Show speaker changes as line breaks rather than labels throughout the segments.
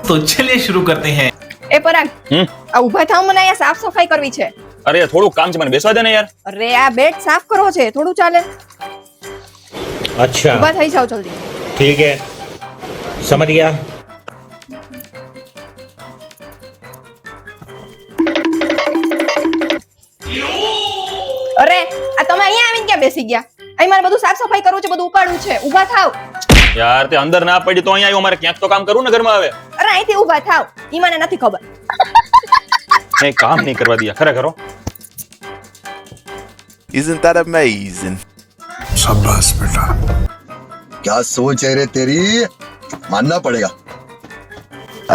तो चलिए शुरू करते हैं।
એ પરાગ આ ઊભા થાવ, મને અહીંયા સાફ સફાઈ કરવી છે.
અરે થોડું કામ છે, મને બેસવા દે ને યાર.
અરે આ બેડ સાફ કરવો છે, થોડું ચાલે.
अच्छा
ઊભા થઈ જાવ જલ્દી.
ठीक है समझ गया
અરે આ તમે અહીંયા આવીને ક્યાં બેસી ગયા? અહીં મારે બધું સાફ સફાઈ કરવું છે, બધું ઉપાડવું છે. ઊભા થાવ.
યાર તે અંદર ના પડી તો અહીંયા આવ્યો, મારે ક્યાંક તો કામ કરવું ને ઘરમાં આવે.
અરે અહીંથી ઊભા થાવ. ઈ મને નથી ખબર.
એ કામ નહીં કરવા દિયા ખરેખર.
Isn't that amazing?
शाबाश बेटा।
क्या सोच है रे तेरी, मानना पड़ेगा।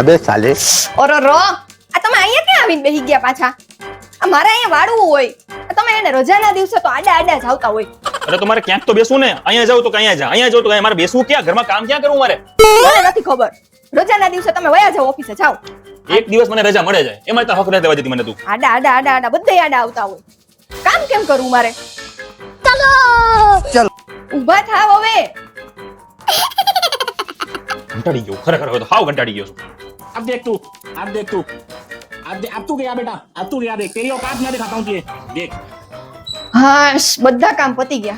अबे साले
ઓરો રો, આ તમે અહીંયા ક્યાં આવીને બેસી ગયા પાછા? આ મારે અહીંયા વાળવું હોય. આ તમે એને રજાના દિવસે તો આડા આડા જ આવતા હોય.
અરે તો મારે ક્યાંક તો બેસવું ને. અહીંયા જાવ તો અહીંયા જા, અહીંયા જાવ તો અહીંયા. મારે બેસવું ક્યાં? ઘરમાં કામ ક્યાં કરવું મારે?
મને નથી ખબર. રજાના દિવસે તમે વયા જાઓ ઓફિસે, જાઓ.
એક દિવસ મને રજા મળે જાય એમાં તો હક નથી દેવા દીધી મને તું.
આડા આડા આડા આડા બધે આડા આવતા હોય. કામ કેમ કરવું મારે?
चल
ઊભા થાવ હવે.
કંટાળી ગયો ખરેખર, હવે તો હાવ કંટાળી ગયો છું.
अब देख तू अब तू गया बेटा, अब तू गया, देख तेरी औकात मैं दिखाता हूँ तुझे, देख।
હાશ, બધા કામ પતી ગયા.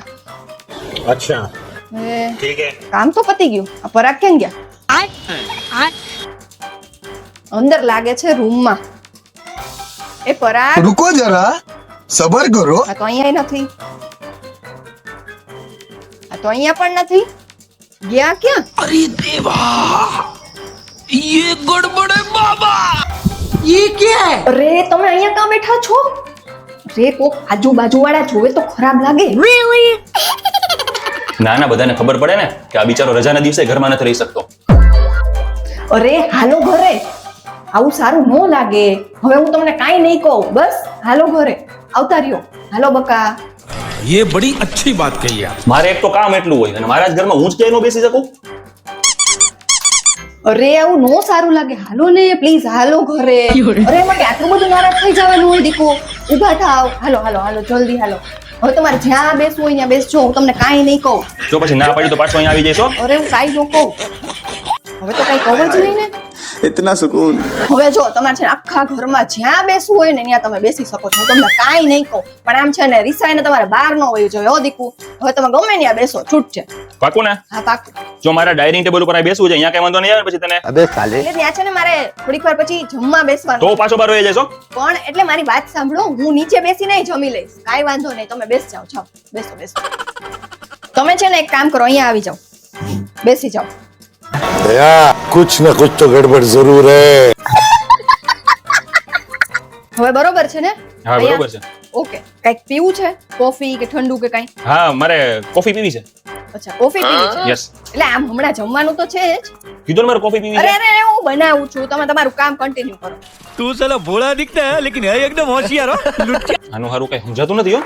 अच्छा
હવે
ठीक है
કામ તો પતી ગયું. આ પરાગ કેમ ગયા? અંદર લાગે છે રૂમમાં. એ પરાગ,
रुको जरा, सबर करो।
આ તો અહીંયા નથી. આ તો અહીંયા પણ નથી. ગયા ક્યાં?
अरे देवा, ये गड़बड़ है बाबा। ये क्या है?
અરે તમે અહીંયા કાં બેઠા છો? રે કોક આજુબાજુ વાળા જોવે તો ખરાબ લાગે.
ના ના, બધાને ખબર પડે ને કે આ બિચારો રજાના દિવસે ઘરમાં નથી રહી શકતો.
અરે હાલો ઘરે. આવું સારું ન લાગે. હવે હું તમને કાંઈ નહીં કહું. બસ હાલો ઘરે. આવતા રહ્યો. હાલો બકા.
ये बड़ी अच्छी बात कही आप।
મારે એક તો કામ એટલું હોય અને મારા જ ઘરમાં હું જ ક્યાંય ન બેસી શકું.
અરે આવું નો સારું લાગે. હાલો ને પ્લીઝ, હાલો ઘરે. અરે માટે આટલું બધું નારાજ થઈ જવાનું હોય દીકો. ઊભા થાવ. હાલો હાલો હાલો જલ્દી હાલો. હવે તમારે જ્યાં બેસવું હોય ત્યાં બેસજો. હું તમને કાંઈ નહીં કહું.
જો પછી ના પડી તો પાછો અહીંયા આવી જઈશો.
અરે હું કાંઈ ન કહું. હવે તો કાંઈ કહું જ નહીં ને.
इतना सुकून।
હવે જો તમારે છે ને આખા ઘરમાં જ્યાં બેસવું હોય ને ત્યાં તમે બેસી શકો છો. હું તમને કાંઈ નહીં કહું. પણ આમ છે ને રિસાઈને તમારે બહાર ન હોય જોઈએ હો દીકુ. હવે તમે ગમે ત્યાં બેસો, છૂટ છે.
પાકું ને?
હા પાકું.
જો મારા ડાઇનિંગ ટેબલ ઉપર અહીં બેસવું છે, અહીંયા કઈ વાંધો નહીં આવે પછી તને?
अबे साले
એટલે ત્યાં છે ને મારે થોડીક વાર પછી જમવા બેસવાનું.
તો પાછો બાર વહી જઈશો.
પણ એટલે મારી વાત સાંભળો, હું નીચે બેસીને જમી લઈશ. કાંઈ વાંધો નહીં, તમે બેસી જાઓ. જાઓ બેસો બેસો. તમે છે ને એક કામ કરો, અહીંયા આવી જાઓ, બેસી જાઓ.
दया कुछ न कुछ तो गड़बड़ जरूर है।
હવે બરોબર છે ને?
હા બરોબર છે.
ઓકે. કંઈક પીવું છે? કોફી કે ઠંડુ કે કાંઈ?
હા મારે કોફી પીવી છે.
અચ્છા કોફી પીવી છે.
યસ,
એટલે આમ હમણાં જમવાનું તો છે જ.
કીધું ને મારે કોફી પીવી
અરે
છે.
અરે હું બનાવું છું, તમે તમારું કામ કન્ટિન્યુ કરો.
तू साला भोला दिखता है लेकिन है एकदम होशियार हो।
આનું હારું કઈ સમજાતું નથી હો.